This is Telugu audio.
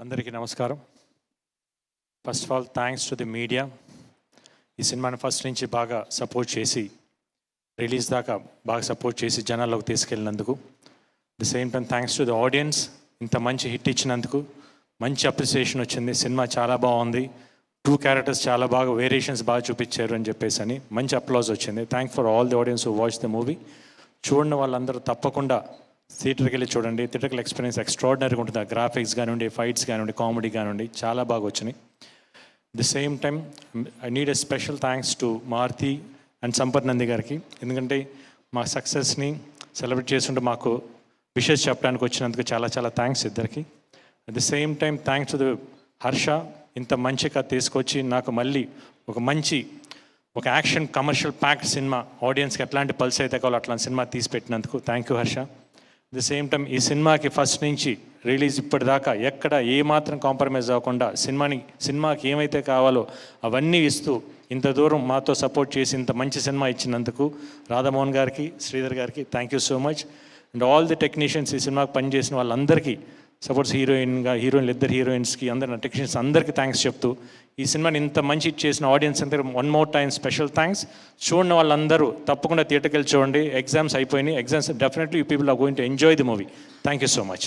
అందరికీ నమస్కారం. First of all thanks to the media. ఈ సినిమాని ఫస్ట్ నుంచి బాగా సపోర్ట్ చేసి రిలీజ్ దాకా బాగా సపోర్ట్ చేసి జనాల్లోకి తీసుకెళ్ళినందుకు. The same time thanks to the audience. ఇంత మంచి హిట్ ఇచ్చినందుకు మంచి అప్రిసియేషన్ వచ్చింది. సినిమా చాలా బాగుంది. 2 క్యారెక్టర్స్ చాలా బాగా వేరియేషన్స్ బాగా చూపించారు అని చెప్పేసి అని మంచి అప్లాజ్ వచ్చింది. Thank for all the audience who watch the movie. చూడండి వాళ్ళందరూ తప్పకుండా థియేటర్కి వెళ్ళి చూడండి. థియేటర్కి ఎక్స్పీరియన్స్ ఎక్స్ట్రాడినరీగా ఉంటుంది. ఆ గ్రాఫిక్స్ కానివ్వండి, ఫైట్స్ కానివ్వండి, కామెడీ కానివ్వండి చాలా బాగా వచ్చినాయి. The same time I need a special thanks to Maruti and Sampath Nandi గారికి. ఎందుకంటే మా సక్సెస్ని సెలబ్రేట్ చేస్తుంటే మాకు విషెస్ చెప్పడానికి వచ్చినందుకు చాలా చాలా థ్యాంక్స్ ఇద్దరికి. At the same time thanks to the Harsha. ఇంత మంచి కథ తీసుకొచ్చి నాకు మళ్ళీ ఒక యాక్షన్ కమర్షియల్ ప్యాక్డ్ సినిమా, ఆడియన్స్కి ఎట్లాంటి పల్స్ అయితే కావాలో అట్లాంటి సినిమా తీసి పెట్టినందుకు thank you Harsha. The same time ఈ సినిమాకి ఫస్ట్ నుంచి రిలీజ్ ఇప్పటిదాకా ఎక్కడ ఏమాత్రం కాంప్రమైజ్ అవ్వకుండా సినిమాకి ఏమైతే కావాలో అవన్నీ ఇస్తూ ఇంత దూరం మాతో సపోర్ట్ చేసి ఇంత మంచి సినిమా ఇచ్చినందుకు రాధామోహన్ గారికి, శ్రీధర్ గారికి thank you so much. And all the technicians, ఈ సినిమాకి పనిచేసిన వాళ్ళందరికీ, సపోర్ట్స్ ఇద్దరు హీరోయిన్స్కి, అందరి టెక్నీషియన్స్ అందరికీ థ్యాంక్స్ చెప్తూ ఈ సినిమాని ఇంత మంచి చేసిన ఆడియన్స్ అందరూ one more time special thanks. చూడని వాళ్ళందరూ తప్పకుండా థియేటర్కి వెళ్ళి చూడండి. ఎగ్జామ్స్ అయిపోయినాయి. Exams definitely you people are going to enjoy the movie. Thank you so much.